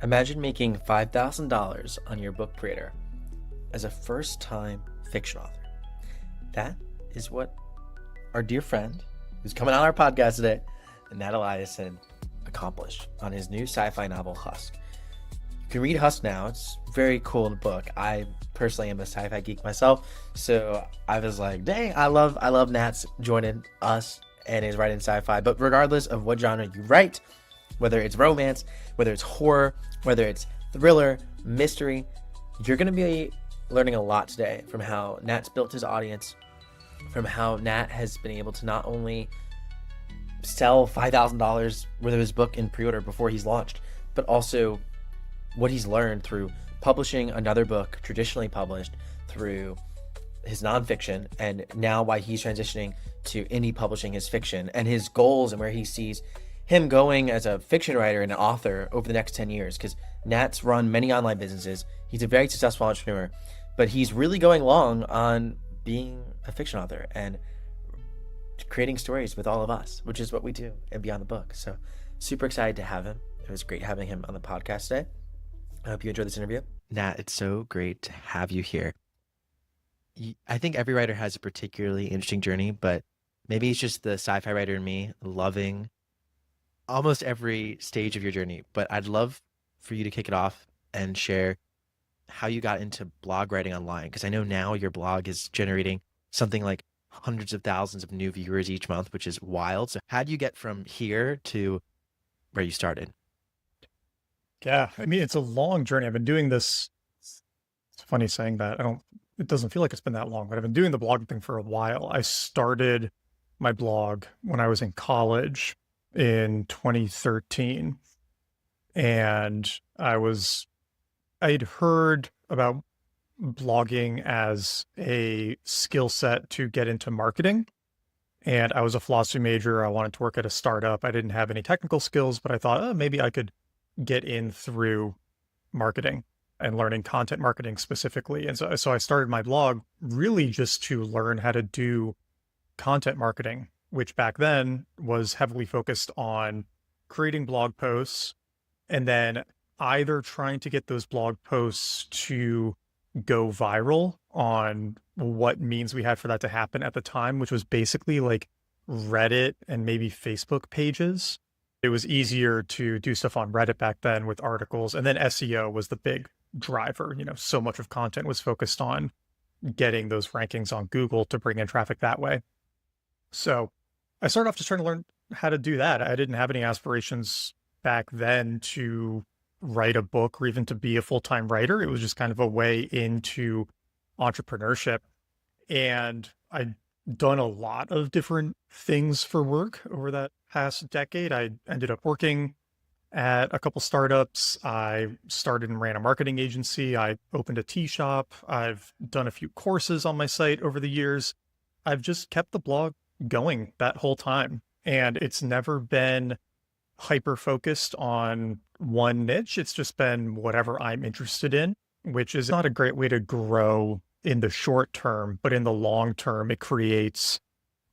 Imagine making $5,000 on your book preorder as a first-time fiction author. That is what our dear friend, who's coming on our podcast today, Nat Eliason, accomplished on his new sci-fi novel, Husk. You can read Husk now. It's a very cool book. I personally am a sci-fi geek myself, so I was like, dang, I love Nat's joining us and is writing sci-fi. But regardless of what genre you write, whether it's romance, whether it's horror, whether it's thriller, mystery, you're going to be learning a lot today from how Nat's built his audience, from how Nat has been able to not only sell $5,000 worth of his book in pre-order before he's launched, but also what he's learned through publishing another book traditionally published, through his nonfiction, and now why he's transitioning to indie publishing his fiction, and his goals and where he sees him going as a fiction writer and an author over the next 10 years. Because Nat's run many online businesses. He's a very successful entrepreneur, but he's really going long on being a fiction author and creating stories with all of us, which is what we do and beyond the book. So super excited to have him. It was great having him on the podcast today. I hope you enjoyed this interview. Nat, it's so great to have you here. I think every writer has a particularly interesting journey, but maybe it's just the sci-fi writer in me loving almost every stage of your journey. But I'd love for you to kick it off and share how you got into blog writing online, because I know now your blog is generating something like hundreds of thousands of new viewers each month, which is wild. So how do you get from here to where you started? Yeah, I mean, it's a long journey. I've been doing this. It's funny saying that. It doesn't feel like it's been that long, but I've been doing the blogging thing for a while. I started my blog when I was in college in 2013. And I'd heard about blogging as a skill set to get into marketing. And I was a philosophy major. I wanted to work at a startup. I didn't have any technical skills, but I thought, oh, maybe I could get in through marketing and learning content marketing specifically. And so I started my blog really just to learn how to do content marketing, which back then was heavily focused on creating blog posts and then either trying to get those blog posts to go viral on what means we had for that to happen at the time, which was basically like Reddit and maybe Facebook pages. It was easier to do stuff on Reddit back then with articles. And then SEO was the big driver. So much of content was focused on getting those rankings on Google to bring in traffic that way. So I started off just trying to learn how to do that. I didn't have any aspirations back then to write a book or even to be a full-time writer. It was just kind of a way into entrepreneurship. And I'd done a lot of different things for work over that past decade. I ended up working at a couple startups. I started and ran a marketing agency. I opened a tea shop. I've done a few courses on my site over the years. I've just kept the blog going that whole time. And it's never been hyper-focused on one niche. It's just been whatever I'm interested in, which is not a great way to grow in the short term, but in the long term, it creates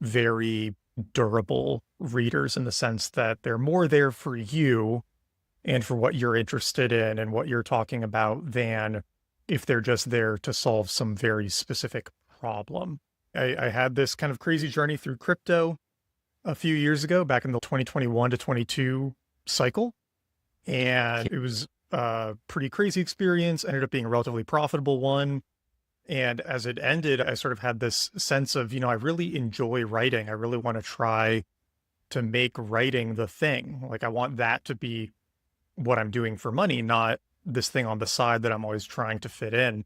very durable readers in the sense that they're more there for you and for what you're interested in and what you're talking about than if they're just there to solve some very specific problem. I had this kind of crazy journey through crypto a few years ago, back in the 2021 to 22 cycle. And it was a pretty crazy experience, ended up being a relatively profitable one. And as it ended, I sort of had this sense of, I really enjoy writing. I really want to try to make writing the thing. Like, I want that to be what I'm doing for money, not this thing on the side that I'm always trying to fit in.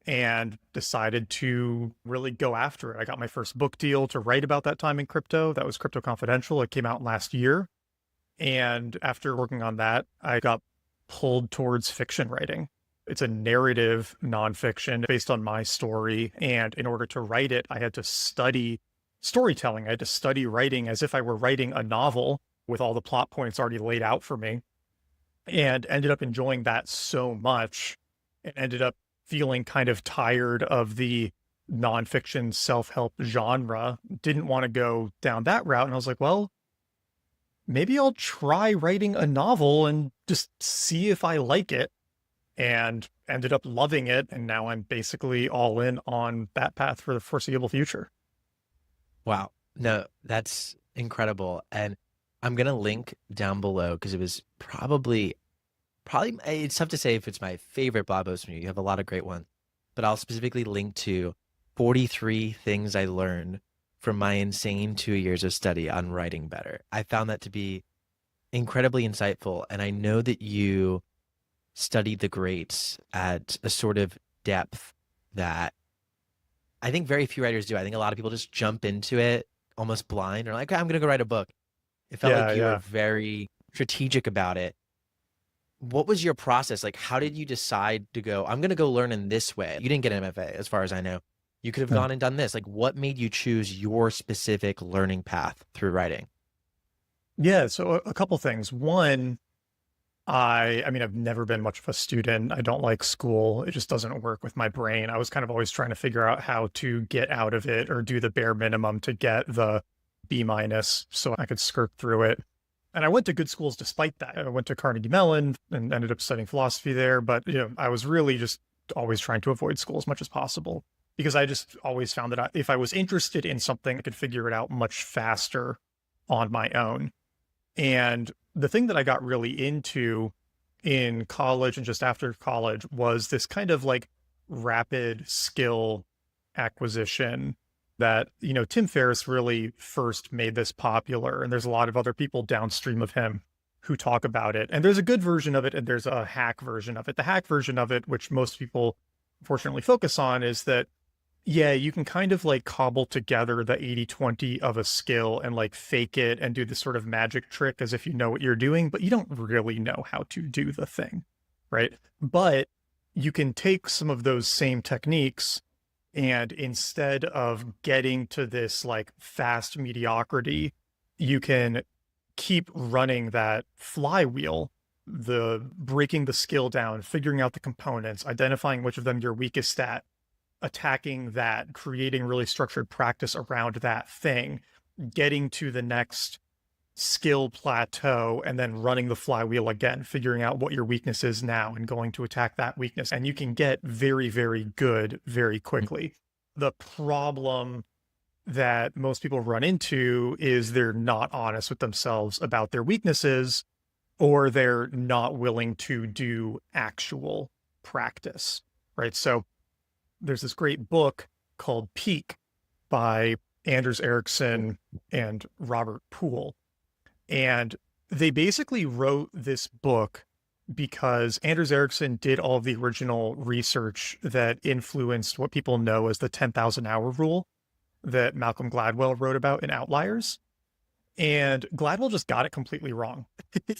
And decided to really go after it. I got my first book deal to write about that time in crypto. That was Crypto Confidential. It came out last year. And after working on that, I got pulled towards fiction writing. It's a narrative nonfiction based on my story. And in order to write it, I had to study storytelling. I had to study writing as if I were writing a novel with all the plot points already laid out for me, and ended up enjoying that so much, and ended up feeling kind of tired of the nonfiction self-help genre, didn't want to go down that route. And I was like, well, maybe I'll try writing a novel and just see if I like it, and ended up loving it. And now I'm basically all in on that path for the foreseeable future. Wow. No, that's incredible. And I'm gonna link down below because it was probably it's tough to say if it's my favorite blog post from you. You have a lot of great ones, but I'll specifically link to 43 things I learned from my insane 2 years of study on writing better. I found that to be incredibly insightful, and I know that you studied the greats at a sort of depth that I think very few writers do. I think a lot of people just jump into it almost blind or like, I'm gonna go write a book. It felt Yeah, like you were yeah. very strategic about it. What was your process? Like, how did you decide to go, I'm going to go learn in this way? You didn't get an MFA, as far as I know. You could have Yeah. gone and done this. Like, what made you choose your specific learning path through writing? Yeah, so a couple things. One, I mean, I've never been much of a student. I don't like school. It just doesn't work with my brain. I was kind of always trying to figure out how to get out of it or do the bare minimum to get the B minus so I could skirt through it. And I went to good schools despite that. I went to Carnegie Mellon and ended up studying philosophy there. But I was really just always trying to avoid school as much as possible because I just always found that if I was interested in something, I could figure it out much faster on my own. And the thing that I got really into in college and just after college was this kind of like rapid skill acquisition that, Tim Ferriss really first made this popular. And there's a lot of other people downstream of him who talk about it. And there's a good version of it and there's a hack version of it. The hack version of it, which most people unfortunately focus on, is that yeah, you can kind of like cobble together the 80-20 of a skill and like fake it and do this sort of magic trick as if you know what you're doing, but you don't really know how to do the thing, right? But you can take some of those same techniques and instead of getting to this like fast mediocrity, you can keep running that flywheel, the breaking the skill down, figuring out the components, identifying which of them you're weakest at, attacking that, creating really structured practice around that thing, getting to the next skill plateau, and then running the flywheel again, figuring out what your weakness is now and going to attack that weakness. And you can get very, very good very quickly. The problem that most people run into is they're not honest with themselves about their weaknesses, or they're not willing to do actual practice, right? So there's this great book called Peak by Anders Ericsson and Robert Poole. And they basically wrote this book because Anders Ericsson did all of the original research that influenced what people know as the 10,000 hour rule that Malcolm Gladwell wrote about in Outliers. And Gladwell just got it completely wrong.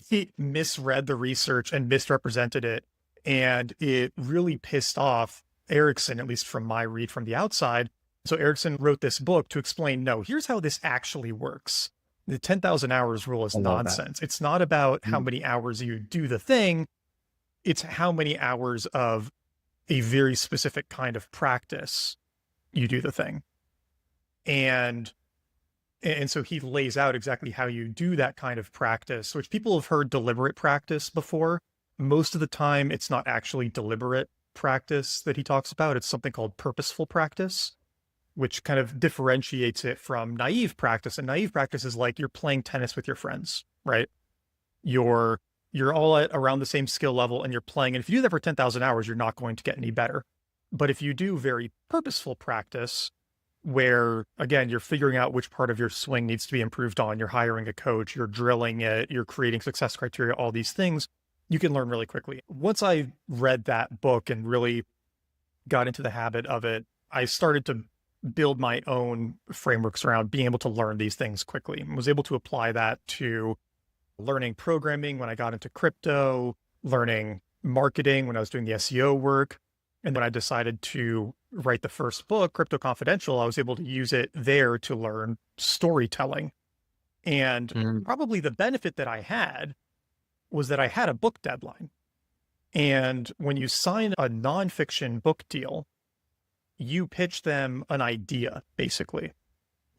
He misread the research and misrepresented it. And it really pissed off Ericsson, at least from my read from the outside. So Ericsson wrote this book to explain, no, here's how this actually works. The 10,000 hours rule is nonsense. It's not about how many hours you do the thing. It's how many hours of a very specific kind of practice you do the thing. And so he lays out exactly how you do that kind of practice, which people have heard deliberate practice before. Most of the time, it's not actually deliberate practice that he talks about. It's something called purposeful practice, which kind of differentiates it from naive practice. And naive practice is like you're playing tennis with your friends, right? You're all at around the same skill level and you're playing. And if you do that for 10,000 hours, you're not going to get any better. But if you do very purposeful practice, where again, you're figuring out which part of your swing needs to be improved on, you're hiring a coach, you're drilling it, you're creating success criteria, all these things, you can learn really quickly. Once I read that book and really got into the habit of it, I started to build my own frameworks around being able to learn these things quickly and was able to apply that to learning programming when I got into crypto, learning marketing when I was doing the SEO work. And when I decided to write the first book, Crypto Confidential, I was able to use it there to learn storytelling. And probably the benefit that I had was that I had a book deadline. And when you sign a nonfiction book deal, you pitch them an idea, basically.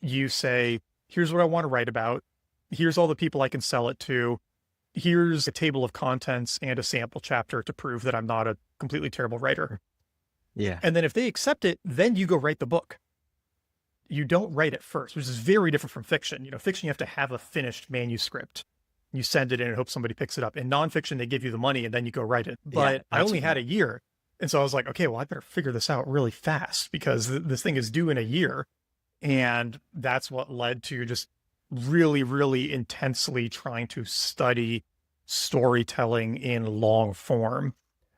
You say, here's what I want to write about. Here's all the people I can sell it to. Here's a table of contents and a sample chapter to prove that I'm not a completely terrible writer. Yeah. And then if they accept it, then you go write the book. You don't write it first, which is very different from fiction. Fiction, you have to have a finished manuscript. You send it in and hope somebody picks it up. In nonfiction, they give you the money and then you go write it. But I only had a year. And so I was like, okay, well, I better figure this out really fast because this thing is due in a year. And that's what led to just really, really intensely trying to study storytelling in long form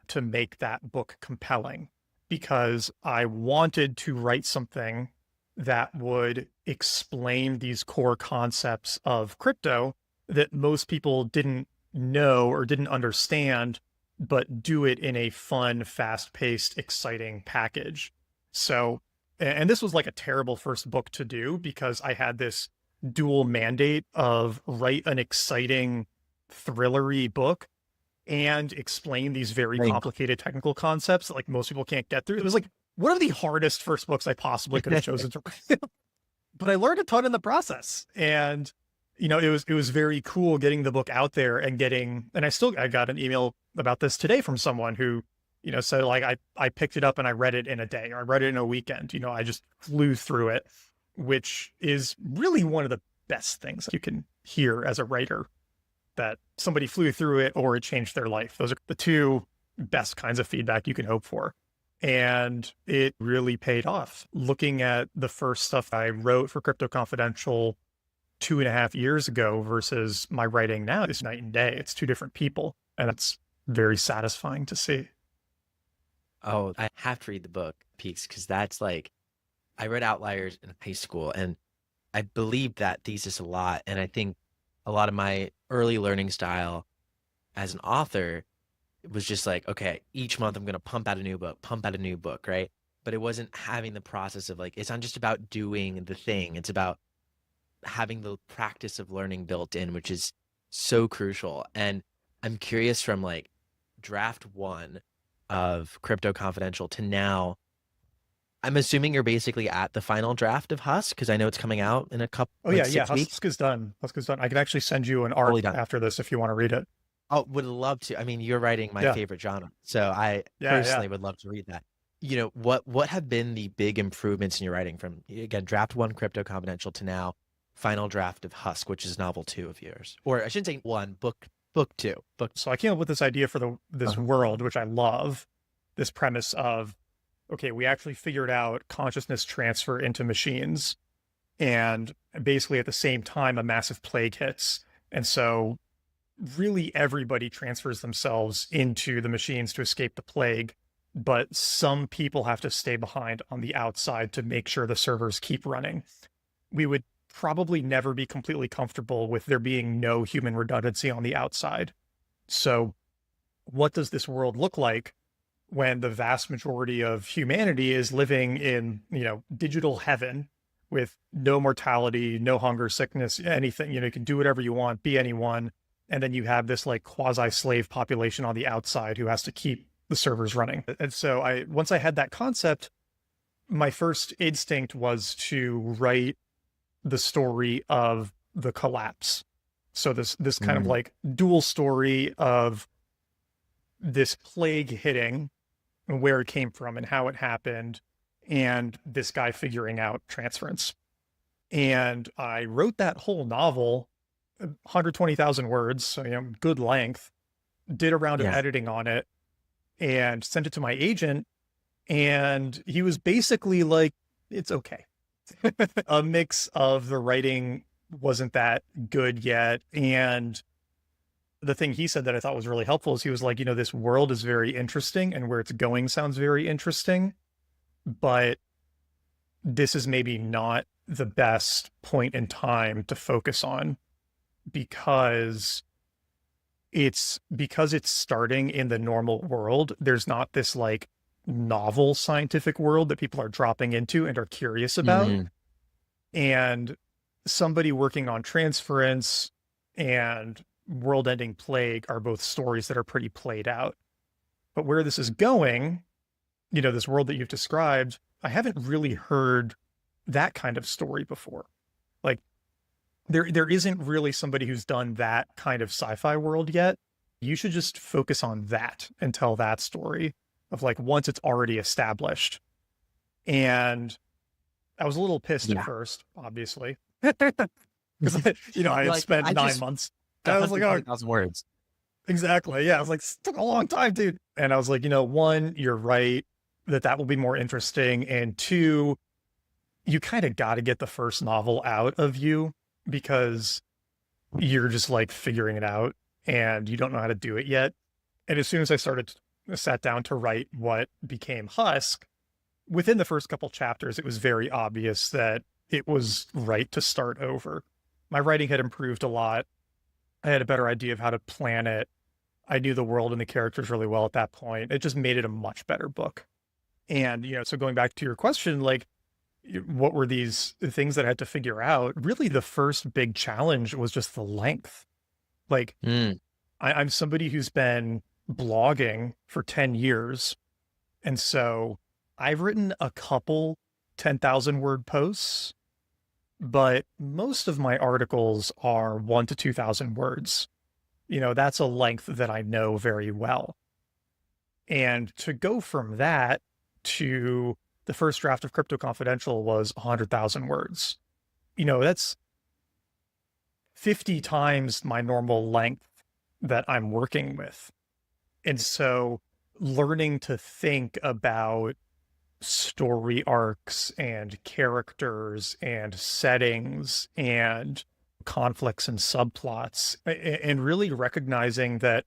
to make that book compelling, because I wanted to write something that would explain these core concepts of crypto that most people didn't know or didn't understand, but do it in a fun, fast-paced, exciting package. So, and this was like a terrible first book to do because I had this dual mandate of write an exciting thrillery book and explain these very complicated technical concepts that like most people can't get through. It was like one of the hardest first books I possibly could have chosen to write. But I learned a ton in the process. And it was very cool getting the book out there and I got an email about this today from someone who, said like, I picked it up and I read it in a day, or I read it in a weekend. I just flew through it, which is really one of the best things you can hear as a writer, that somebody flew through it or it changed their life. Those are the two best kinds of feedback you can hope for. And it really paid off. Looking at the first stuff I wrote for Crypto Confidential 2.5 years ago versus my writing now, it's night and day. It's two different people. And it's very satisfying to see. Oh, I have to read the book, Peaks, because that's like, I read Outliers in high school and I believed that thesis a lot. And I think a lot of my early learning style as an author was just like, okay, each month I'm going to pump out a new book, right? But it wasn't having the process of like, it's not just about doing the thing. It's about having the practice of learning built in, which is so crucial. And I'm curious, from like draft 1 of Crypto Confidential to now, I'm assuming you're basically at the final draft of Husk, because I know it's coming out in a couple. Oh, yeah, 6 weeks. Husk is done. I can actually send you an arc after this if you want to read it. Oh, would love to. I mean, you're writing my favorite genre, so I personally would love to read that. What have been the big improvements in your writing from, again, draft 1 Crypto Confidential to now final draft of Husk, which is novel 2 of yours? Or I shouldn't say 1, book 2. So I came up with this idea for this world, which I love, this premise of, okay, we actually figured out consciousness transfer into machines, and basically at the same time, a massive plague hits. And so really everybody transfers themselves into the machines to escape the plague, but some people have to stay behind on the outside to make sure the servers keep running. We would probably never be completely comfortable with there being no human redundancy on the outside. So what does this world look like when the vast majority of humanity is living in, digital heaven with no mortality, no hunger, sickness, anything? You can do whatever you want, be anyone. And then you have this like quasi-slave population on the outside who has to keep the servers running. And so once I had that concept, my first instinct was to write the story of the collapse. So this kind of like dual story of this plague hitting and where it came from and how it happened, and this guy figuring out transference. And I wrote that whole novel, 120,000 words, so good length, did a round of editing on it and sent it to my agent, and he was basically like, it's okay. A mix of the writing wasn't that good yet, and the thing he said that I thought was really helpful is he was like, this world is very interesting and where it's going sounds very interesting, but this is maybe not the best point in time to focus on, because it's starting in the normal world. There's not this like novel scientific world that people are dropping into and are curious about. And somebody working on transference and world-ending plague are both stories that are pretty played out. But where this is going, this world that you've described, I haven't really heard that kind of story before. Like, there isn't really somebody who's done that kind of sci-fi world yet. You should just focus on that and tell that story of like once it's already established. And I was a little pissed at Yeah. first, obviously, because I had Like, spent I 9 just months. And I was like, oh, 120,000 words. exactly. Yeah, I was like, it took a long time, dude. And I was like, one, you're right that will be more interesting, and two, you kind of got to get the first novel out of you because you're just like figuring it out and you don't know how to do it yet. And as soon as I sat down to write what became Husk, within the first couple chapters, it was very obvious that it was right to start over. My writing had improved a lot. I had a better idea of how to plan it. I knew the world and the characters really well at that point. It just made it a much better book. And, so going back to your question, like, what were these things that I had to figure out? Really, the first big challenge was just the length. Like, I'm somebody who's been blogging for 10 years. And so I've written a couple 10,000 word posts, but most of my articles are 1,000 to 2,000 words. That's a length that I know very well. And to go from that to the first draft of Crypto Confidential was 100,000 words. That's 50 times my normal length that I'm working with. And so learning to think about story arcs and characters and settings and conflicts and subplots, and really recognizing that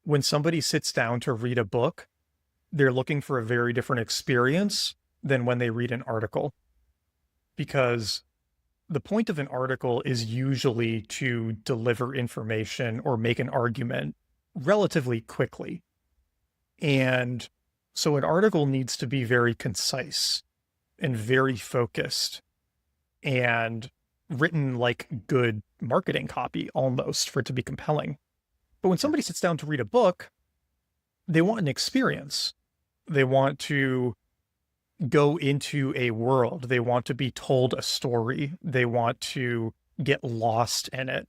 when somebody sits down to read a book, they're looking for a very different experience than when they read an article. Because the point of an article is usually to deliver information or make an argument relatively quickly. And so an article needs to be very concise and very focused and written like good marketing copy almost for it to be compelling. But when somebody sits down to read a book, they want an experience. They want to go into a world. They want to be told a story. They want to get lost in it.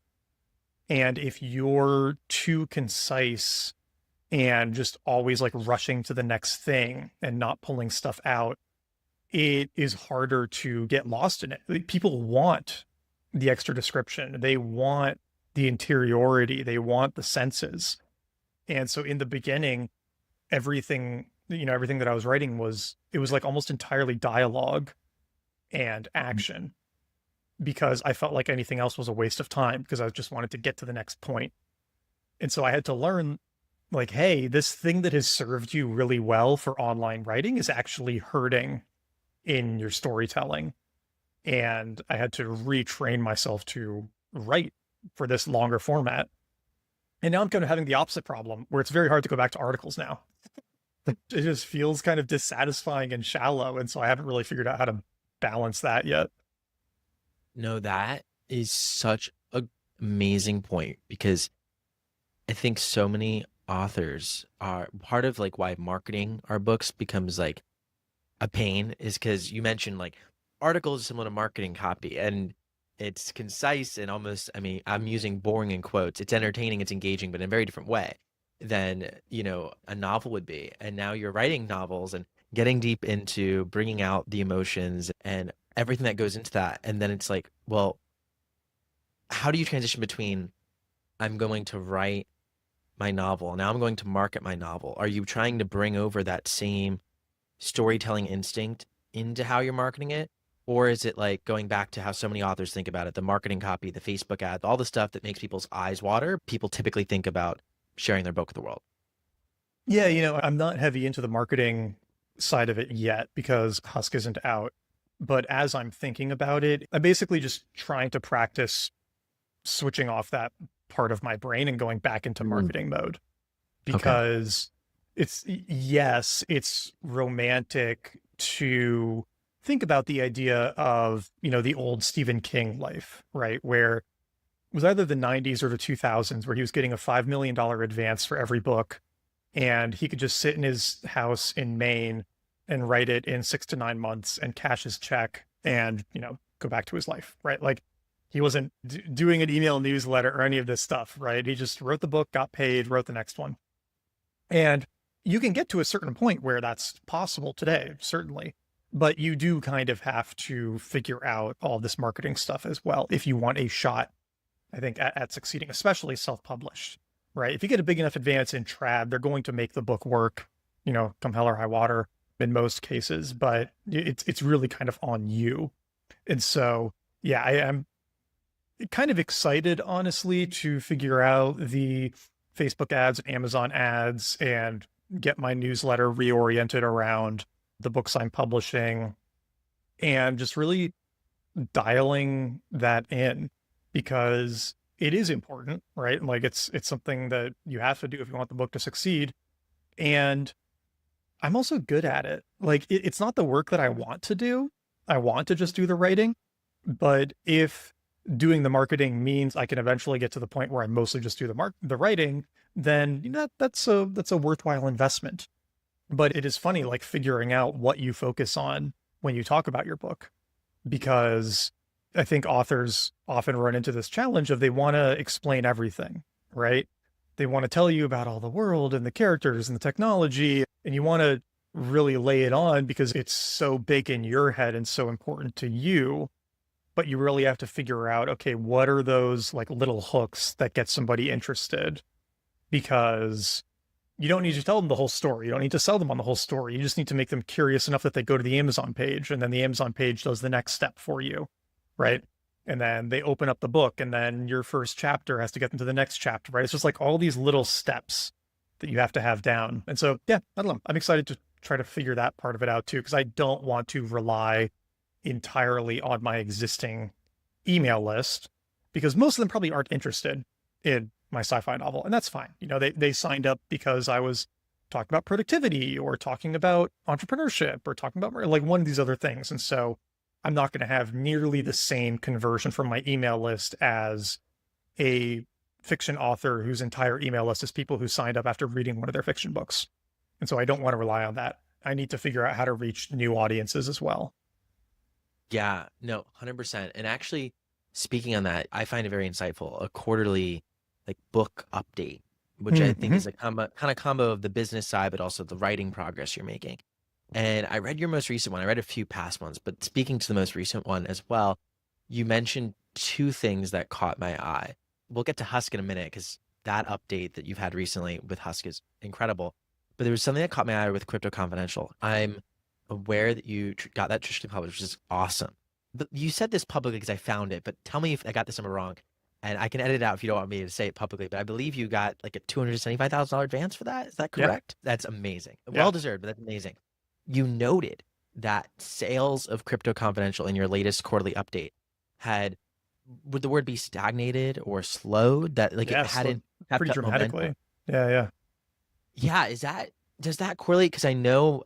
And if you're too concise and just always like rushing to the next thing and not pulling stuff out, it is harder to get lost in it. People want the extra description. They want the interiority. They want the senses. And so in the beginning, everything that I was writing was like almost entirely dialogue and action, because I felt like anything else was a waste of time because I just wanted to get to the next point. And so I had to learn, like, hey, this thing that has served you really well for online writing is actually hurting in your storytelling. And I had to retrain myself to write for this longer format. And now I'm kind of having the opposite problem where it's very hard to go back to articles now. It just feels kind of dissatisfying and shallow. And so I haven't really figured out how to balance that yet. No, that is such an amazing point, because I think so many authors are part of like why marketing our books becomes like a pain is because you mentioned like articles is similar to marketing copy, and it's concise and almost, I mean, I'm using boring in quotes. It's entertaining, it's engaging, but in a very different way than, a novel would be. And now you're writing novels and getting deep into bringing out the emotions and everything that goes into that. And then it's like, well, how do you transition between I'm going to write my novel, now I'm going to market my novel? Are you trying to bring over that same storytelling instinct into how you're marketing it? Or is it like going back to how so many authors think about it, the marketing copy, the Facebook ad, all the stuff that makes people's eyes water? People typically think about sharing their book with the world. Yeah, I'm not heavy into the marketing side of it yet because Husk isn't out. But as I'm thinking about it, I'm basically just trying to practice switching off that part of my brain and going back into marketing mode. Because it's romantic to think about the idea of, the old Stephen King life, right? Where it was either the 90s or the 2000s where he was getting a $5 million advance for every book, and he could just sit in his house in Maine and write it in 6 to 9 months and cash his check and, go back to his life, right? Like, He wasn't doing an email newsletter or any of this stuff, right? He just wrote the book, got paid, wrote the next one. And you can get to a certain point where that's possible today, certainly. But you do kind of have to figure out all this marketing stuff as well if you want a shot, I think, at succeeding, especially self-published, right? If you get a big enough advance in trad, they're going to make the book work, come hell or high water in most cases, but it's really kind of on you. And so, yeah, I am kind of excited, honestly, to figure out the Facebook ads and Amazon ads and get my newsletter reoriented around the books I'm publishing and just really dialing that in, because it is important, right? Like it's something that you have to do if you want the book to succeed. And I'm also good at it. Like it's not the work that I want to do. I want to just do the writing, but if doing the marketing means I can eventually get to the point where I mostly just do the writing, then that's a worthwhile investment. But it is funny, like figuring out what you focus on when you talk about your book, because I think authors often run into this challenge of they want to explain everything, right? They want to tell you about all the world and the characters and the technology, and you want to really lay it on because it's so big in your head and so important to you. But you really have to figure out, okay, what are those like little hooks that get somebody interested? Because you don't need to tell them the whole story. You don't need to sell them on the whole story. You just need to make them curious enough that they go to the Amazon page, and then the Amazon page does the next step for you, right? And then they open up the book, and then your first chapter has to get them to the next chapter, right? It's just like all these little steps that you have to have down. And so, yeah, I don't know. I'm excited to try to figure that part of it out too, because I don't want to rely entirely on my existing email list, because most of them probably aren't interested in my sci-fi novel, and that's fine. They signed up because I was talking about productivity or talking about entrepreneurship or talking about like one of these other things. And so I'm not going to have nearly the same conversion from my email list as a fiction author whose entire email list is people who signed up after reading one of their fiction books. And so I don't want to rely on that. I need to figure out how to reach new audiences as well. Yeah, no, 100%. And actually, speaking on that, I find it very insightful, a quarterly like book update, which I think is a kind of combo of the business side, but also the writing progress you're making. And I read your most recent one. I read a few past ones, but speaking to the most recent one as well, you mentioned two things that caught my eye. We'll get to Husk in a minute, because that update that you've had recently with Husk is incredible. But there was something that caught my eye with Crypto Confidential. I'm aware that you got that traditionally published, which is awesome. But you said this publicly because I found it, but tell me if I got this number wrong. And I can edit it out if you don't want me to say it publicly, but I believe you got like a $275,000 advance for that. Is that correct? Yeah. That's amazing. Yeah. Well deserved, but that's amazing. You noted that sales of Crypto Confidential in your latest quarterly update would the word be stagnated or slowed? That like it hadn't pretty dramatically. Momentum. Yeah. Yeah. Does that correlate? Because I know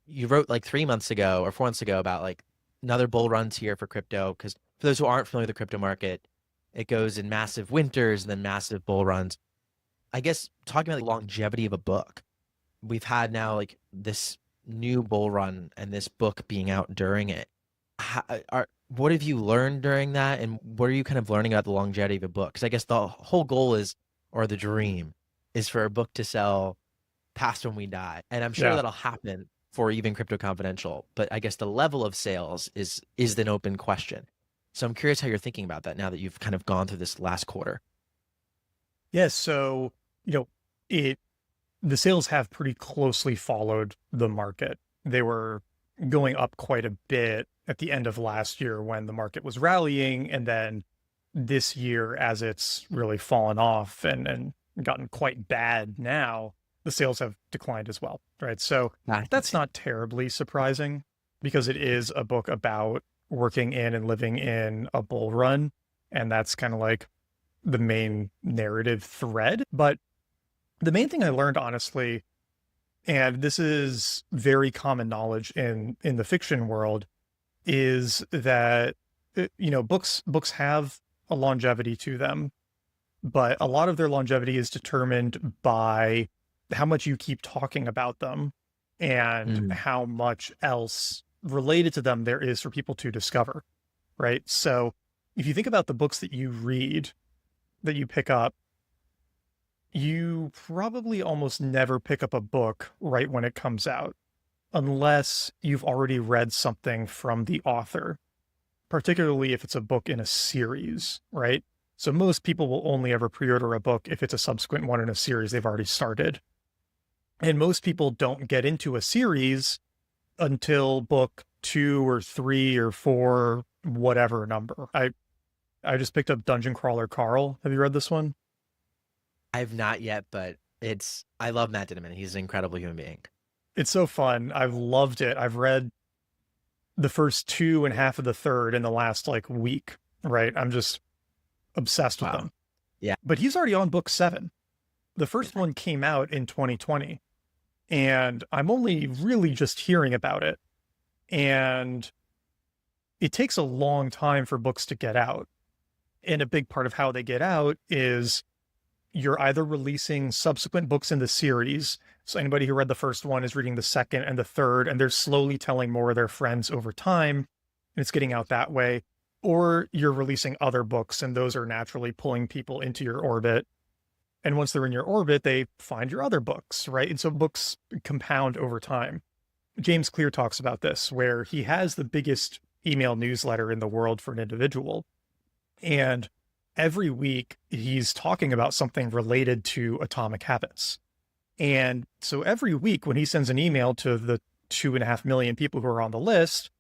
you wrote like 3 months ago or 4 months ago about like another bull runs here for crypto. Because for those who aren't familiar with the crypto market, it goes in massive winters and then massive bull runs. I guess talking about the longevity of a book, we've had now like this new bull run and this book being out during it. What have you learned during that? And what are you kind of learning about the longevity of a book? Because I guess the whole goal is, or the dream is, for a book to sell past when we die. And I'm sure that'll happen for even Crypto Confidential. But I guess the level of sales is an open question. So I'm curious how you're thinking about that now that you've kind of gone through this last quarter. Yes. So, the sales have pretty closely followed the market. They were going up quite a bit at the end of last year when the market was rallying. And then this year, as it's really fallen off and gotten quite bad now, the sales have declined as well. Right. So that's not terribly surprising, because it is a book about working in and living in a bull run. And that's kind of like the main narrative thread. But the main thing I learned, honestly, and this is very common knowledge in the fiction world, is that, books have a longevity to them, but a lot of their longevity is determined by how much you keep talking about them and how much else related to them there is for people to discover, right? So, if you think about the books that you read, that you pick up, you probably almost never pick up a book right when it comes out, unless you've already read something from the author, particularly if it's a book in a series, right? So most people will only ever pre-order a book if it's a subsequent one in a series they've already started. And most people don't get into a series until book 2 or 3 or 4, whatever number. I just picked up Dungeon Crawler Carl. Have you read this one? I've not yet, but I love Matt Dinniman. He's an incredible human being. It's so fun. I've loved it. I've read the first 2 and half of the third in the last like week, right? I'm just obsessed with them. Yeah. But he's already on book 7. The first one came out in 2020, and I'm only really just hearing about it. And it takes a long time for books to get out. And a big part of how they get out is you're either releasing subsequent books in the series. So anybody who read the first one is reading the second and the third, and they're slowly telling more of their friends over time, and it's getting out that way. Or you're releasing other books, and those are naturally pulling people into your orbit. And once they're in your orbit, they find your other books, right? And so books compound over time. James Clear talks about this, where he has the biggest email newsletter in the world for an individual. And every week he's talking about something related to Atomic Habits. And so every week when he sends an email to the 2.5 million people who are on the list,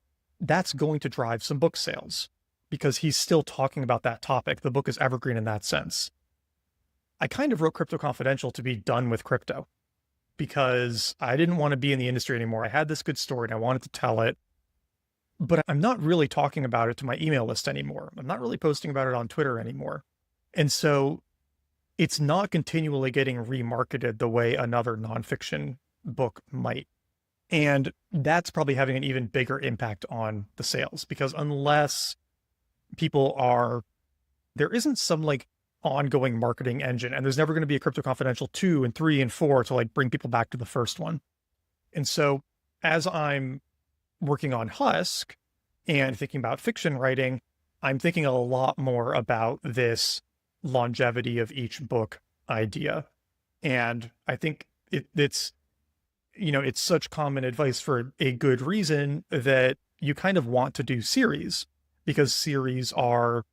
that's going to drive some book sales because he's still talking about that topic. The book is evergreen in that sense. I kind of wrote Crypto Confidential to be done with crypto because I didn't want to be in the industry anymore. I had this good story and I wanted to tell it, but I'm not really talking about it to my email list anymore. I'm not really posting about it on Twitter anymore. And so it's not continually getting remarketed the way another nonfiction book might. And that's probably having an even bigger impact on the sales because unless people there isn't some like ongoing marketing engine, and there's never going to be a Crypto Confidential 2 and 3 and 4 to like bring people back to the first one. And so as I'm working on Husk and thinking about fiction writing, I'm thinking a lot more about this longevity of each book idea. And I think it's such common advice for a good reason that you kind of want to do series because series are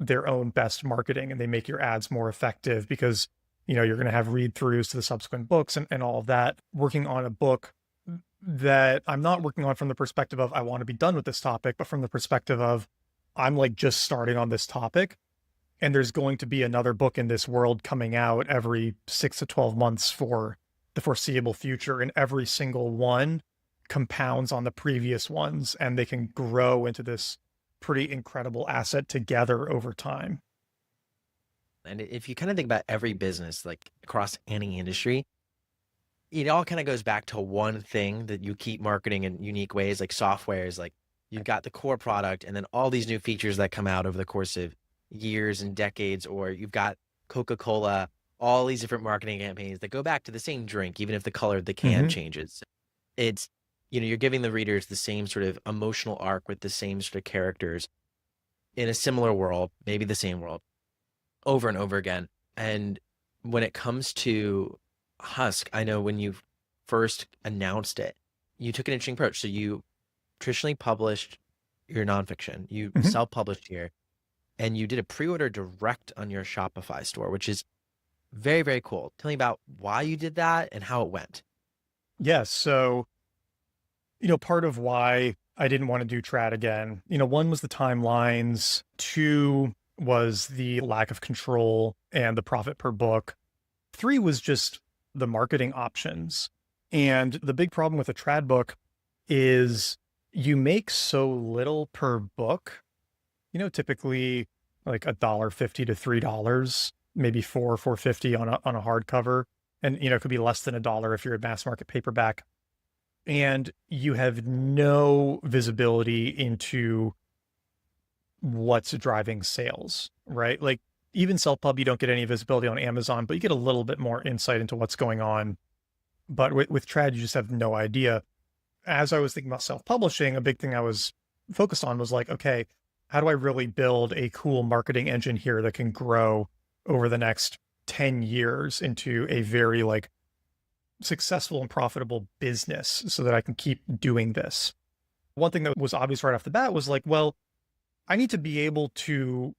their own best marketing and they make your ads more effective because, you're going to have read throughs to the subsequent books and all of that. Working on a book that I'm not working on from the perspective of I want to be done with this topic, but from the perspective of I'm like just starting on this topic and there's going to be another book in this world coming out every 6 to 12 months for the foreseeable future. And every single one compounds on the previous ones and they can grow into this pretty incredible asset together over time. And if you kind of think about every business, like across any industry, it all kind of goes back to one thing that you keep marketing in unique ways, like software is like you've got the core product and then all these new features that come out over the course of years and decades, or you've got Coca-Cola, all these different marketing campaigns that go back to the same drink, even if the color of the can changes. It's, you're giving the readers the same sort of emotional arc with the same sort of characters in a similar world, maybe the same world, over and over again. And when it comes to Husk, I know when you first announced it, you took an interesting approach. So you traditionally published your nonfiction, you self-published here, and you did a pre-order direct on your Shopify store, which is very, very cool. Tell me about why you did that and how it went. Yes. So, part of why I didn't want to do trad again, one was the timelines, 2 was the lack of control and the profit per book, 3 was just the marketing options. And the big problem with a trad book is you make so little per book, typically like $1.50 to $3, maybe $4.50 on a hardcover. And, it could be less than $1 if you're a mass market paperback. And you have no visibility into what's driving sales, right? Like even self-pub, you don't get any visibility on Amazon, but you get a little bit more insight into what's going on. But with trad, you just have no idea. As I was thinking about self-publishing, a big thing I was focused on was like, okay, how do I really build a cool marketing engine here that can grow over the next 10 years into a very like successful and profitable business so that I can keep doing this. One thing that was obvious right off the bat was like, well, I need to be able to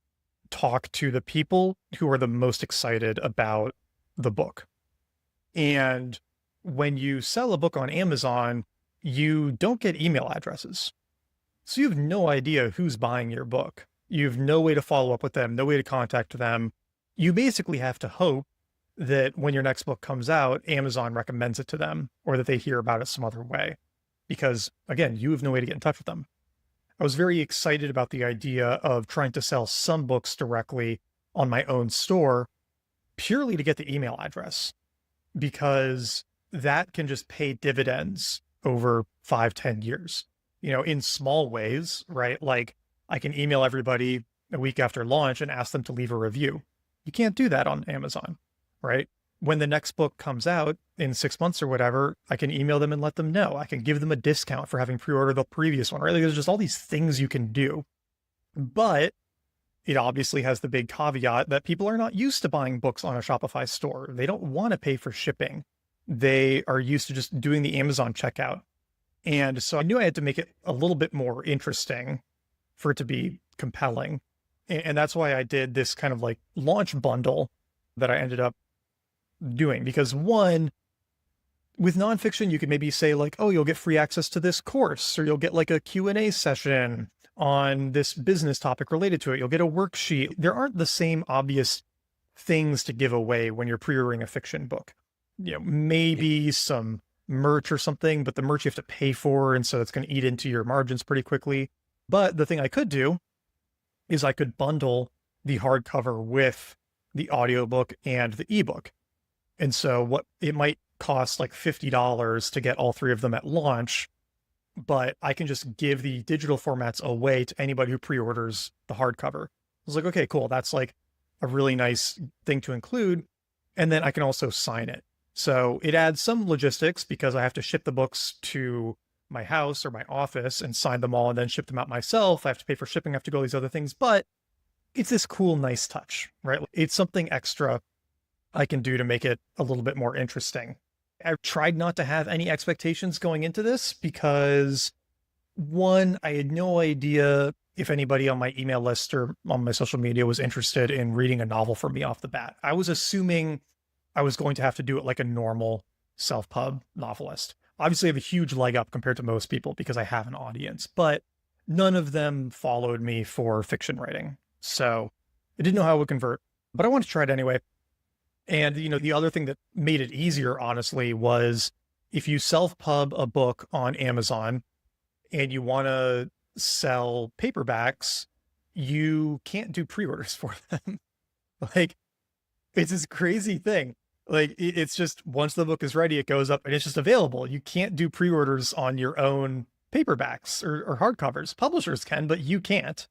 talk to the people who are the most excited about the book. And when you sell a book on Amazon, you don't get email addresses. So you have no idea who's buying your book. You have no way to follow up with them, no way to contact them. You basically have to hope that when your next book comes out, Amazon recommends it to them or that they hear about it some other way. Because again, you have no way to get in touch with them. I was very excited about the idea of trying to sell some books directly on my own store purely to get the email address, because that can just pay dividends over 5-10 years, in small ways, right? Like I can email everybody a week after launch and ask them to leave a review. You can't do that on Amazon, right? When the next book comes out in 6 months or whatever, I can email them and let them know. I can give them a discount for having pre-ordered the previous one, right? Like, there's just all these things you can do. But it obviously has the big caveat that people are not used to buying books on a Shopify store. They don't want to pay for shipping. They are used to just doing the Amazon checkout. And so I knew I had to make it a little bit more interesting for it to be compelling. And that's why I did this kind of like launch bundle that I ended up doing. Because one, with nonfiction, you could maybe say like, oh, you'll get free access to this course, or you'll get like a Q&A session on this business topic related to it. You'll get a worksheet. There aren't the same obvious things to give away when you're pre-ordering a fiction book. Maybe some merch or something, but the merch you have to pay for. And so it's going to eat into your margins pretty quickly. But the thing I could do is I could bundle the hardcover with the audiobook and the ebook. And so what it might cost like $50 to get all three of them at launch, but I can just give the digital formats away to anybody who pre-orders the hardcover. I was like, okay, cool. That's like a really nice thing to include. And then I can also sign it. So it adds some logistics because I have to ship the books to my house or my office and sign them all and then ship them out myself. I have to pay for shipping. I have to do all these other things, but it's this cool, nice touch, right? It's something extra I can do to make it a little bit more interesting. I tried not to have any expectations going into this because one, I had no idea if anybody on my email list or on my social media was interested in reading a novel from me off the bat. I was assuming I was going to have to do it like a normal self-pub novelist. Obviously I have a huge leg up compared to most people because I have an audience, but none of them followed me for fiction writing. So I didn't know how it would convert, but I wanted to try it anyway. And, the other thing that made it easier, honestly, was if you self-pub a book on Amazon and you want to sell paperbacks, you can't do pre-orders for them. Like, it's this crazy thing. Like, it's just once the book is ready, it goes up and it's just available. You can't do pre-orders on your own paperbacks or hardcovers. Publishers can, but you can't.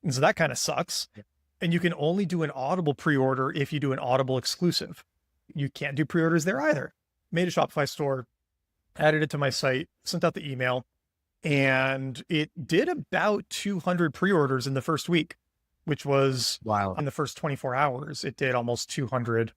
And so that kind of sucks. Yeah. And you can only do an Audible pre-order if you do an Audible exclusive. You can't do pre-orders there either. Made a Shopify store, added it to my site, sent out the email, and it did about 200 pre-orders in the first week, which was wow. In the first 24 hours. It did almost 200,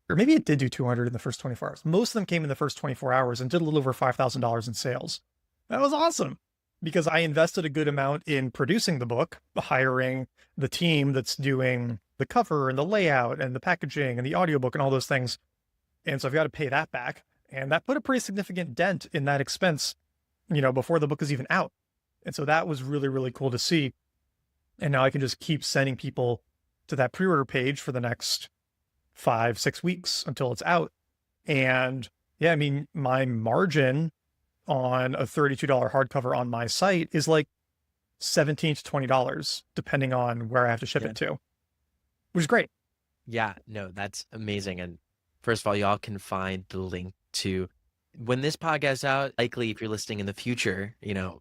or maybe it did do 200 in the first 24 hours. Most of them came in the first 24 hours and did a little over $5,000 in sales. That was awesome because I invested a good amount in producing the book, hiring the team that's doing the cover and the layout and the packaging and the audiobook and all those things. And so I've got to pay that back. And that put a pretty significant dent in that expense, before the book is even out. And so that was really, really cool to see. And now I can just keep sending people to that pre-order page for the next 5-6 weeks until it's out. And yeah, I mean, my margin on a $32 hardcover on my site is like $17 to $20, depending on where I have to ship it to, which is great. Yeah, no, that's amazing. And first of all, y'all can find the link to when this podcast is out. Likely, if you're listening in the future, a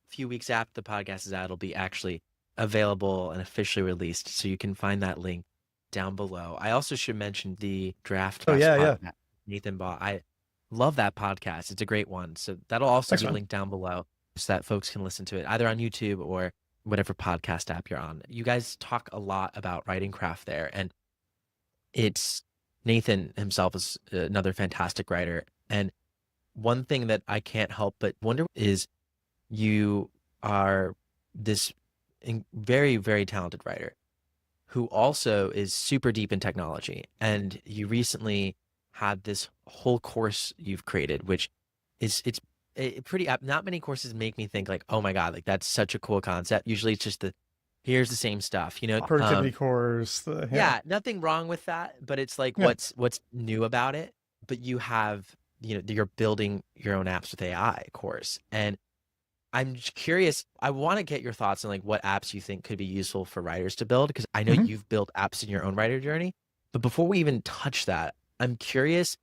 few weeks after the podcast is out, it'll be actually available and officially released. So you can find that link down below. I also should mention the Draft. Podcast Nathan bought. I love that podcast. It's a great one. So that'll also be linked down below so that folks can listen to it either on YouTube or whatever podcast app you're on. You guys talk a lot about writing craft there, and it's Nathan himself is another fantastic writer. And one thing that I can't help but wonder is you are this very, very talented writer who also is super deep in technology. And you recently had this whole course you've created, which it's pretty, not many courses make me think like, oh my God, like that's such a cool concept. Usually it's just here's the same stuff, Productivity course. Yeah, nothing wrong with that, but it's like, Yeah. what's new about it? But you have, you're building your own apps with AI course. And I'm just curious, I want to get your thoughts on like what apps you think could be useful for writers to build, because I know Mhm. you've built apps in your own writer journey. But before we even touch that, I'm curious,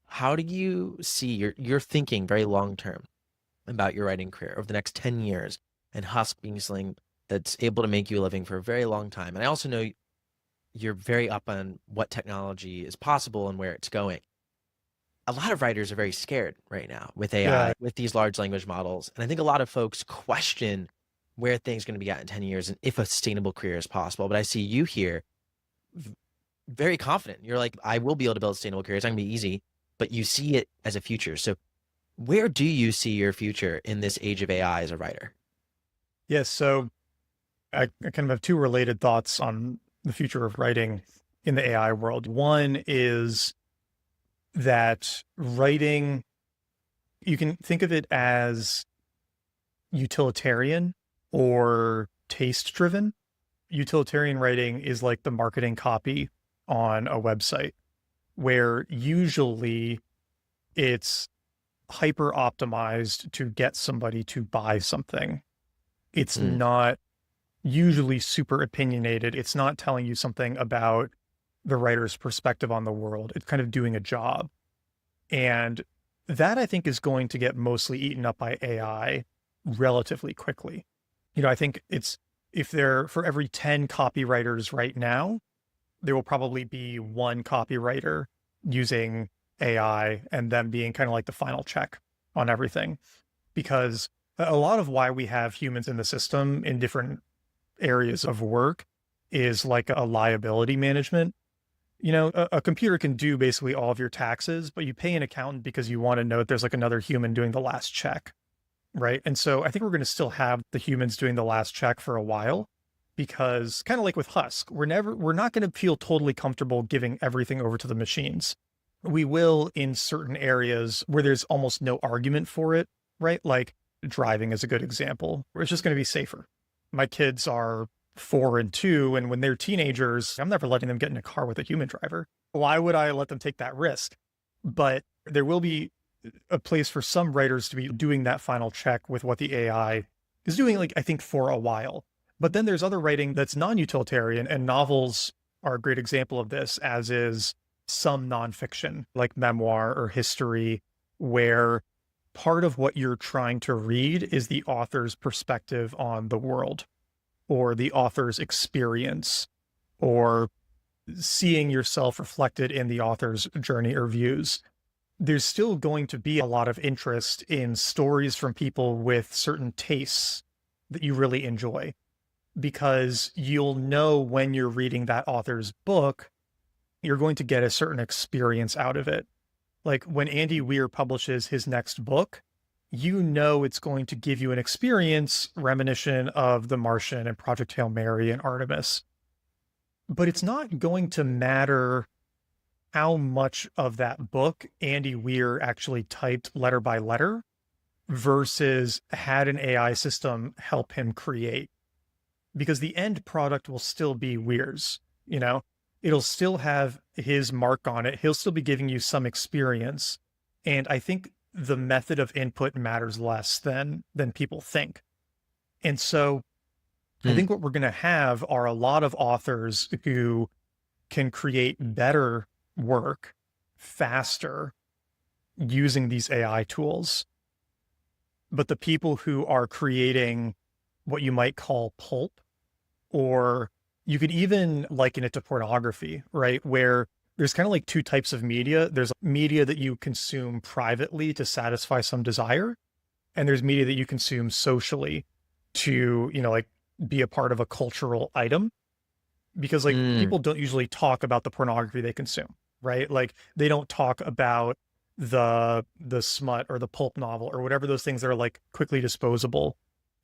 how do you see you're thinking very long term about your writing career over the next 10 years, and Husk being something that's able to make you a living for a very long time? And I also know you're very up on what technology is possible and where it's going. A lot of writers are very scared right now with AI, Yeah. with these large language models. And I think a lot of folks question where things are going to be at in 10 years and if a sustainable career is possible. But I see you here very confident. You're like, I will be able to build a sustainable career. It's not going to be easy, but you see it as a future. So where do you see your future in this age of AI as a writer? Yes. So I kind of have two related thoughts on the future of writing in the AI world. One is that writing, you can think of it as utilitarian or taste driven. Utilitarian writing is like the marketing copy on a website, where usually it's hyper optimized to get somebody to buy something. It's not usually super opinionated. It's not telling you something about the writer's perspective on the world. It's kind of doing a job. And that, I think, is going to get mostly eaten up by AI relatively quickly. I think if for every 10 copywriters right now, there will probably be one copywriter using AI and them being kind of like the final check on everything. Because a lot of why we have humans in the system in different areas of work is like a liability management. A computer can do basically all of your taxes, but you pay an accountant because you want to know that there's like another human doing the last check, right? And so I think we're going to still have the humans doing the last check for a while, because kind of like with Husk, we're not going to feel totally comfortable giving everything over to the machines. We will in certain areas where there's almost no argument for it, right? Like driving is a good example, where it's just going to be safer. My kids are 4 and 2, and when they're teenagers, I'm never letting them get in a car with a human driver. Why would I let them take that risk? But there will be a place for some writers to be doing that final check with what the AI is doing, like I think for a while. But then there's other writing that's non-utilitarian, and novels are a great example of this, as is some nonfiction, like memoir or history, where part of what you're trying to read is the author's perspective on the world, or the author's experience, or seeing yourself reflected in the author's journey or views. There's still going to be a lot of interest in stories from people with certain tastes that you really enjoy, because you'll know when you're reading that author's book, you're going to get a certain experience out of it. Like when Andy Weir publishes his next book, it's going to give you an experience reminiscent of The Martian and Project Hail Mary and Artemis. But it's not going to matter how much of that book Andy Weir actually typed letter by letter versus had an AI system help him create. Because the end product will still be Weir's, It'll still have his mark on it. He'll still be giving you some experience. And I think the method of input matters less than people think. And so I think what we're going to have are a lot of authors who can create better work faster using these AI tools. But the people who are creating what you might call pulp, or you could even liken it to pornography, right? Where there's kind of like two types of media. There's media that you consume privately to satisfy some desire, and there's media that you consume socially to, like be a part of a cultural item, because like people don't usually talk about the pornography they consume, right? Like they don't talk about the smut or the pulp novel or whatever, those things that are like quickly disposable,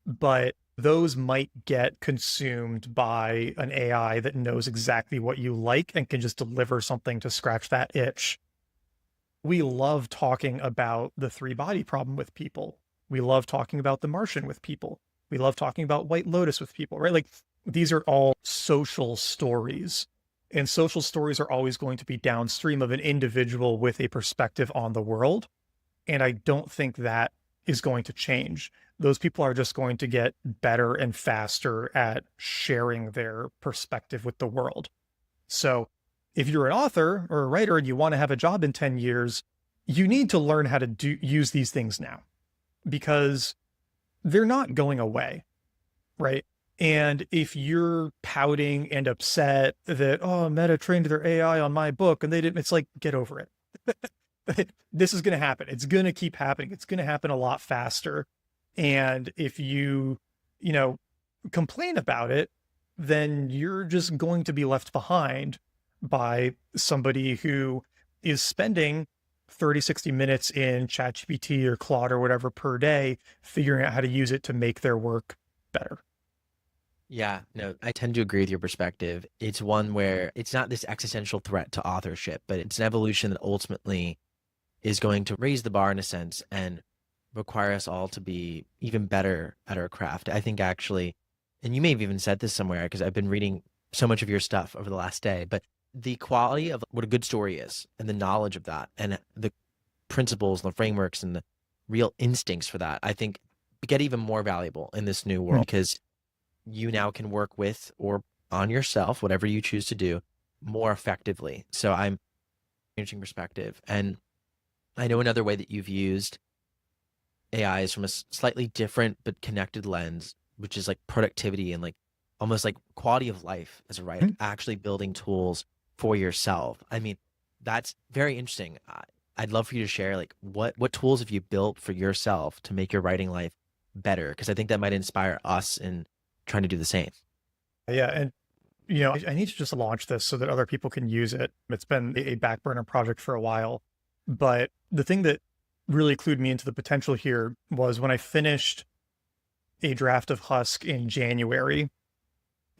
but those might get consumed by an AI that knows exactly what you like and can just deliver something to scratch that itch. We love talking about the three body problem with people. We love talking about The Martian with people. We love talking about White Lotus with people, right? Like these are all social stories, and social stories are always going to be downstream of an individual with a perspective on the world. And I don't think that is going to change. Those people are just going to get better and faster at sharing their perspective with the world. So if you're an author or a writer and you want to have a job in 10 years, you need to learn how to use these things now, because they're not going away, right? And if you're pouting and upset that, oh, Meta trained their AI on my book and they didn't, it's like, get over it. This is going to happen. It's going to keep happening. It's going to happen a lot faster. And if you complain about it, then you're just going to be left behind by somebody who is spending 30, 60 minutes in ChatGPT or Claude or whatever per day, figuring out how to use it to make their work better. Yeah, no, I tend to agree with your perspective. It's one where it's not this existential threat to authorship, but it's an evolution that ultimately is going to raise the bar in a sense and require us all to be even better at our craft. I think actually, and you may have even said this somewhere because I've been reading so much of your stuff over the last day, but the quality of what a good story is and the knowledge of that and the principles and the frameworks and the real instincts for that, I think get even more valuable in this new world, because you now can work with or on yourself, whatever you choose to do, more effectively. So I'm changing perspective. And I know another way that you've used AI is from a slightly different but connected lens, which is like productivity and like almost like quality of life as a writer, actually building tools for yourself. I mean, that's very interesting. I'd love for you to share like what tools have you built for yourself to make your writing life better? Because I think that might inspire us in trying to do the same. Yeah. And, I need to just launch this so that other people can use it. It's been a back burner project for a while. But the thing that really clued me into the potential here was when I finished a draft of Husk in January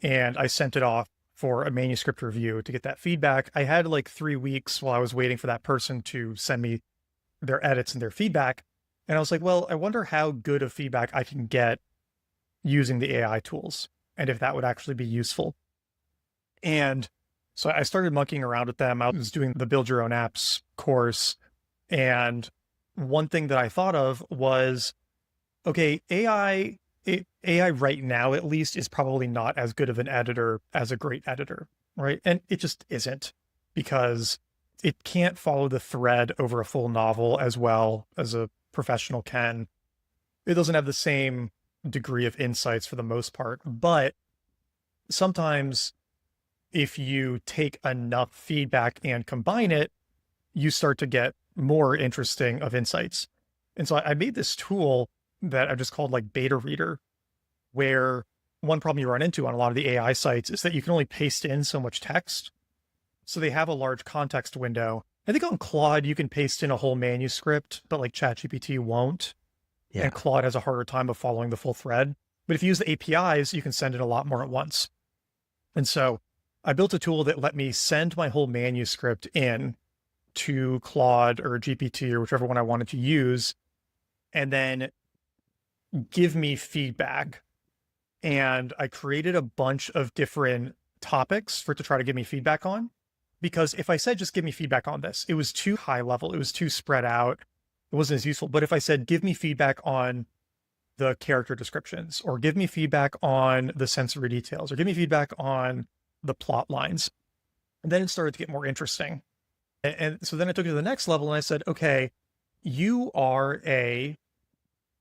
and I sent it off for a manuscript review to get that feedback. I had like 3 weeks while I was waiting for that person to send me their edits and their feedback. And I was like, well, I wonder how good of feedback I can get using the AI tools and if that would actually be useful. And so I started monkeying around with them. I was doing the Build Your Own Apps course. And one thing that I thought of was, okay, AI right now, at least, is probably not as good of an editor as a great editor, right? And it just isn't, because it can't follow the thread over a full novel as well as a professional can. It doesn't have the same degree of insights for the most part, but sometimes if you take enough feedback and combine it, you start to get more interesting of insights. And so I made this tool that I just called like Beta Reader, where one problem you run into on a lot of the AI sites is that you can only paste in so much text. So they have a large context window. I think on Claude, you can paste in a whole manuscript, but like ChatGPT won't. Yeah. And Claude has a harder time of following the full thread. But if you use the APIs, you can send in a lot more at once. And so I built a tool that let me send my whole manuscript in to Claude or GPT or whichever one I wanted to use, and then give me feedback. And I created a bunch of different topics for it to try to give me feedback on. Because if I said, just give me feedback on this, it was too high level. It was too spread out. It wasn't as useful. But if I said, give me feedback on the character descriptions, or give me feedback on the sensory details, or give me feedback on the plot lines, and then it started to get more interesting. And so then I took it to the next level and I said, okay, you are a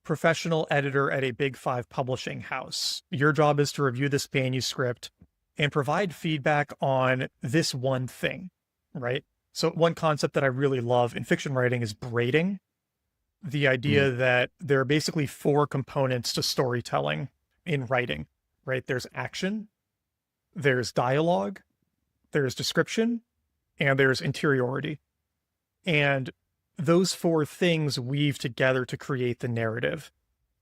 professional editor at a Big Five publishing house. Your job is to review this manuscript and provide feedback on this one thing, right? So one concept that I really love in fiction writing is braiding. The idea that there are basically 4 components to storytelling in writing. right? There's action, there's dialogue, there's description, and there's interiority. And those four things weave together to create the narrative.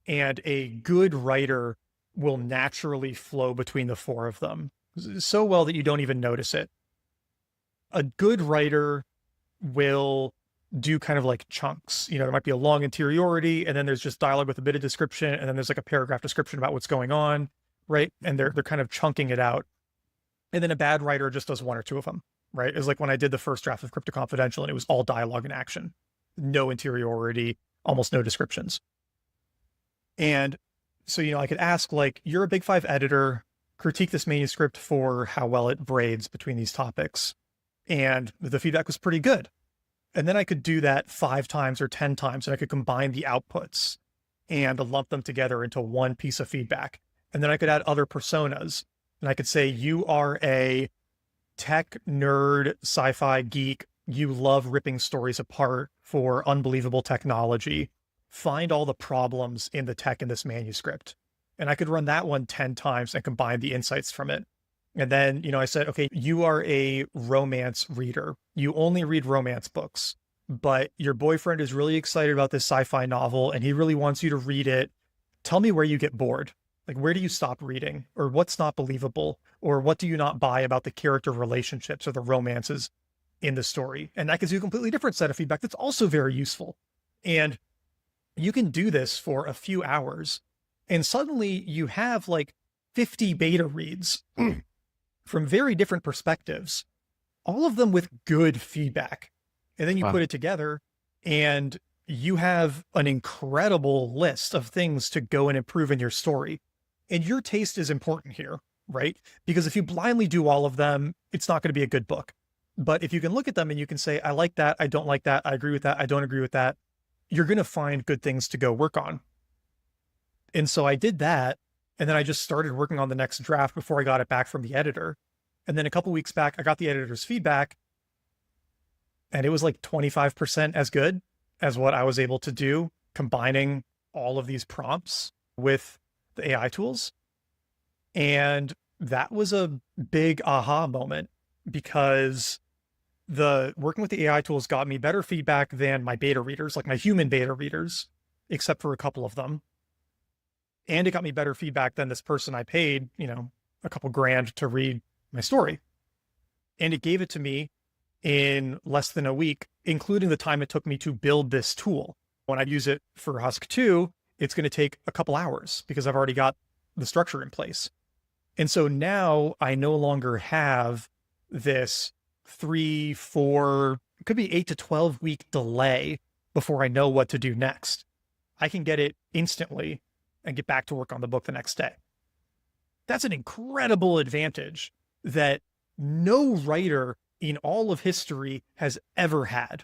And a good writer will naturally flow between the four of them so well that you don't even notice it. A good writer will do kind of like chunks. There might be a long interiority, and then there's just dialogue with a bit of description, and then there's like a paragraph description about what's going on, right? And they're kind of chunking it out. And then a bad writer just does one or two of them, right? It's like when I did the first draft of Crypto Confidential, and it was all dialogue and action, no interiority, almost no descriptions. And so, I could ask, like, you're a Big Five editor, critique this manuscript for how well it braids between these topics. And the feedback was pretty good. And then I could do that 5 times or 10 times, and I could combine the outputs and lump them together into one piece of feedback. And then I could add other personas. And I could say, you are a tech nerd, sci-fi geek. You love ripping stories apart for unbelievable technology. Find all the problems in the tech in this manuscript. And I could run that one 10 times and combine the insights from it. And then, I said, okay, you are a romance reader. You only read romance books, but your boyfriend is really excited about this sci-fi novel and he really wants you to read it. Tell me where you get bored. Like, where do you stop reading? Or what's not believable? Or what do you not buy about the character relationships or the romances in the story? And that gives you a completely different set of feedback that's also very useful. And you can do this for a few hours, and suddenly you have like 50 beta reads from very different perspectives, all of them with good feedback. And then you put it together and you have an incredible list of things to go and improve in your story. And your taste is important here, right? Because if you blindly do all of them, it's not going to be a good book. But if you can look at them and you can say, I like that, I don't like that, I agree with that, I don't agree with that, you're going to find good things to go work on. And so I did that. And then I just started working on the next draft before I got it back from the editor. And then a couple weeks back, I got the editor's feedback, and it was like 25% as good as what I was able to do, combining all of these prompts with the AI tools. And that was a big aha moment, because the working with the AI tools got me better feedback than my beta readers, like my human beta readers, except for a couple of them. And it got me better feedback than this person I paid, a couple grand to read my story. And it gave it to me in less than a week, including the time it took me to build this tool. When I use it for Husk 2, it's going to take a couple hours because I've already got the structure in place. And so now I no longer have this 3, 4, it could be 8 to 12 week delay before I know what to do next. I can get it instantly and get back to work on the book the next day. That's an incredible advantage that no writer in all of history has ever had.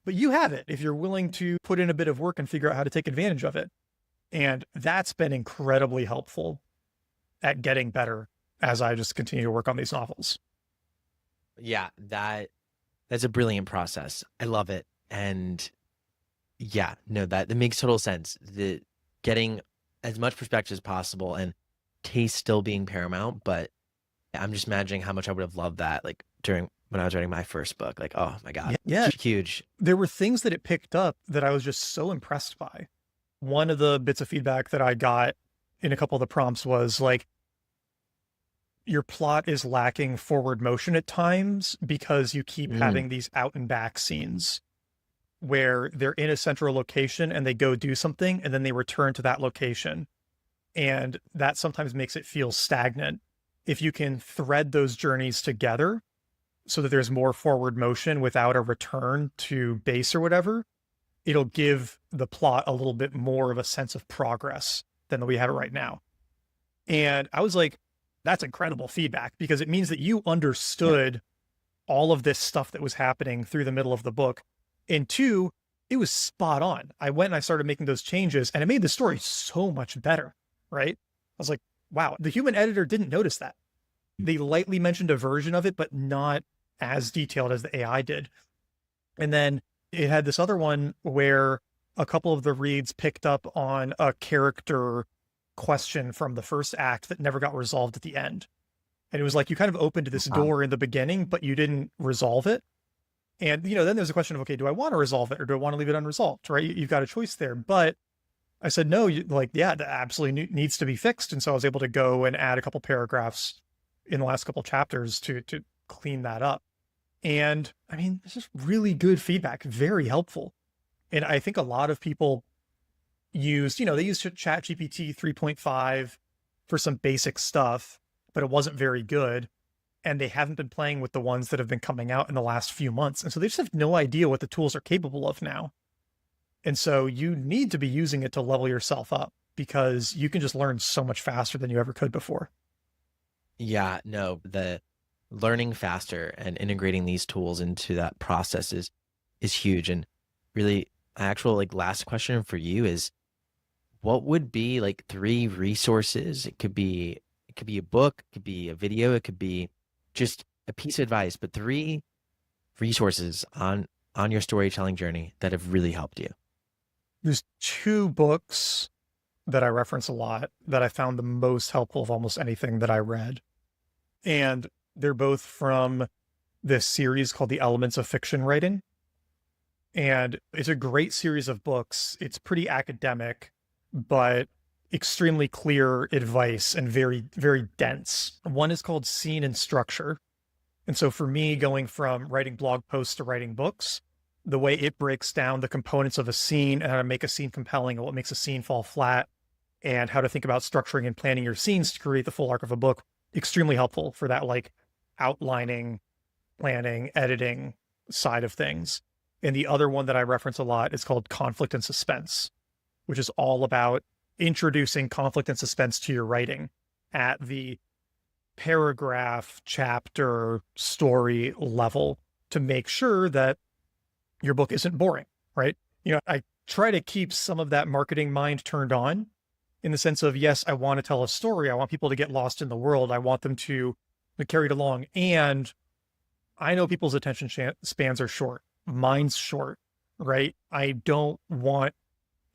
But you have it if you're willing to put in a bit of work and figure out how to take advantage of it. And that's been incredibly helpful at getting better as I just continue to work on these novels. Yeah, that's a brilliant process. I love it. And yeah, no, that makes total sense. The getting as much perspective as possible and taste still being paramount, but I'm just imagining how much I would have loved that, like when I was writing my first book. Like, oh my God. Yeah. Huge. There were things that it picked up that I was just so impressed by. One of the bits of feedback that I got in a couple of the prompts was like, your plot is lacking forward motion at times because you keep having these out and back scenes where they're in a central location and they go do something and then they return to that location. And that sometimes makes it feel stagnant. If you can thread those journeys together so that there's more forward motion without a return to base or whatever, it'll give the plot a little bit more of a sense of progress than we have it right now. And I was like, that's incredible feedback, because it means that you understood all of this stuff that was happening through the middle of the book. And 2, it was spot on. I went and I started making those changes and it made the story so much better, right? I was like, wow, the human editor didn't notice that. They lightly mentioned a version of it, but not as detailed as the AI did. And then it had this other one where a couple of the reads picked up on a character question from the first act that never got resolved at the end. And it was like you kind of opened this door in the beginning, but you didn't resolve it. And, then there's a question of, okay, do I want to resolve it or do I want to leave it unresolved, right? You've got a choice there. But I said, no, that absolutely needs to be fixed. And so I was able to go and add a couple paragraphs in the last couple chapters to clean that up. And I mean, it's just really good feedback, very helpful. And I think a lot of people they used ChatGPT 3.5 for some basic stuff, but it wasn't very good. And they haven't been playing with the ones that have been coming out in the last few months. And so they just have no idea what the tools are capable of now. And so you need to be using it to level yourself up because you can just learn so much faster than you ever could before. Yeah, no, the learning faster and integrating these tools into that process is huge. And really, actual last question for you is, what would be 3 resources? It could be a book, it could be a video, it could be just a piece of advice, but 3 resources on your storytelling journey that have really helped you. There's 2 books that I reference a lot that I found the most helpful of almost anything that I read. And they're both from this series called The Elements of Fiction Writing. And it's a great series of books. It's pretty academic, but extremely clear advice and very, very dense. One is called Scene and Structure. And so for me, going from writing blog posts to writing books, the way it breaks down the components of a scene and how to make a scene compelling and what makes a scene fall flat and how to think about structuring and planning your scenes to create the full arc of a book, extremely helpful for that outlining, planning, editing side of things. And the other one that I reference a lot is called Conflict and Suspense, which is all about introducing conflict and suspense to your writing at the paragraph, chapter, story level to make sure that your book isn't boring, right? I try to keep some of that marketing mind turned on in the sense of, yes, I want to tell a story. I want people to get lost in the world. I want them to be carried along. And I know people's attention spans are short. Mine's short, right? I don't want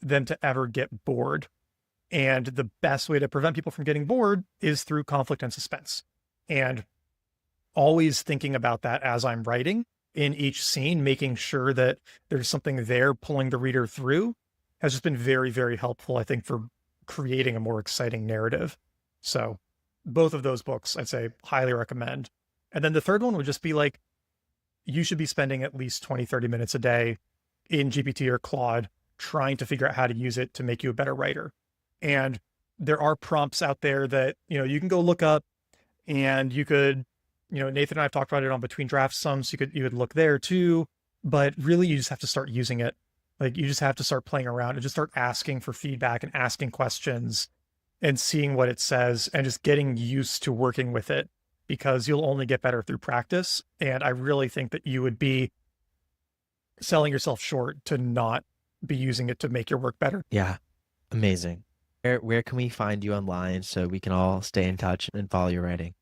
them to ever get bored. And the best way to prevent people from getting bored is through conflict and suspense. And always thinking about that as I'm writing in each scene, making sure that there's something there pulling the reader through has just been very, very helpful, I think, for creating a more exciting narrative. So both of those books, I'd say, highly recommend. And then the third one would just be you should be spending at least 20, 30 minutes a day in GPT or Claude trying to figure out how to use it to make you a better writer. And there are prompts out there that, you can go look up and you could, Nathan and I have talked about it on Between Drafts some, so you could look there too, but really you just have to start using it. You just have to start playing around and just start asking for feedback and asking questions and seeing what it says and just getting used to working with it because you'll only get better through practice. And I really think that you would be selling yourself short to not be using it to make your work better. Yeah, amazing. Where can we find you online so we can all stay in touch and follow your writing?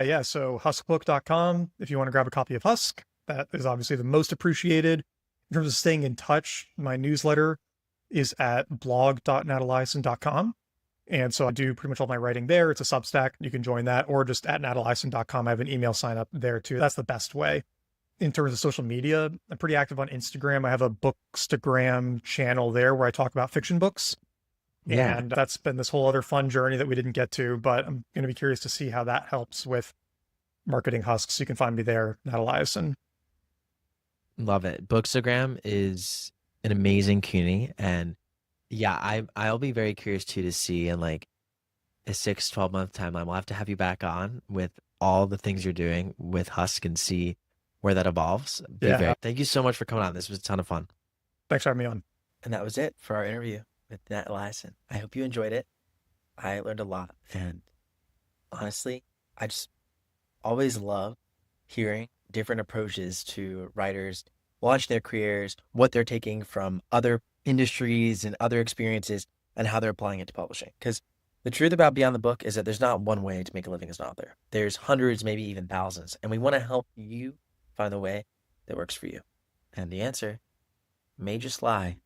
Yeah, so huskbook.com if you want to grab a copy of Husk. That is obviously the most appreciated. In terms of staying in touch, my newsletter is at blog.nateliason.com. And so I do pretty much all my writing there. It's a Substack. You can join that, or just at nateliason.com. I have an email sign up there too. That's the best way. In terms of social media, I'm pretty active on Instagram. I have a Bookstagram channel there where I talk about fiction books. Yeah. And that's been this whole other fun journey that we didn't get to, but I'm going to be curious to see how that helps with marketing Husk. So you can find me there, Nat Eliason. Love it. Bookstagram is an amazing community. And yeah, I'll be very curious too to see in a 6-12 month timeline. We'll have to have you back on with all the things you're doing with Husk and see where that evolves. Thank you so much for coming on. This was a ton of fun. Thanks for having me on. And that was it for our interview with Nat Eliason. I hope you enjoyed it. I learned a lot. And honestly, I just always love hearing different approaches to writers launching their careers, what they're taking from other industries and other experiences, and how they're applying it to publishing. Because the truth about Beyond the Book is that there's not one way to make a living as an author. There's hundreds, maybe even thousands. And we want to help you find the way that works for you. And the answer may just lie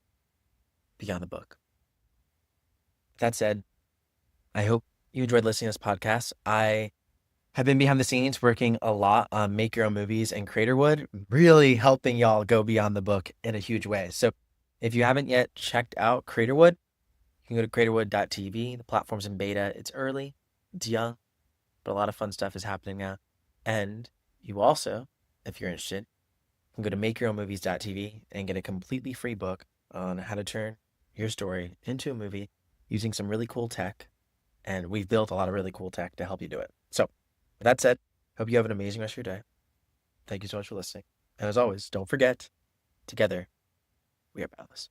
beyond the book. That said, I hope you enjoyed listening to this podcast. I have been behind the scenes working a lot on Make Your Own Movies and Creatorwood, really helping y'all go beyond the book in a huge way. So if you haven't yet checked out Creatorwood, you can go to creatorwood.tv. The platform's in beta. It's early, it's young, but a lot of fun stuff is happening now. And you also, if you're interested, can go to makeyourownmovies.tv and get a completely free book on how to turn your story into a movie using some really cool tech. And we've built a lot of really cool tech to help you do it. So with that said, hope you have an amazing rest of your day. Thank you so much for listening. And as always, don't forget, together, we are boundless.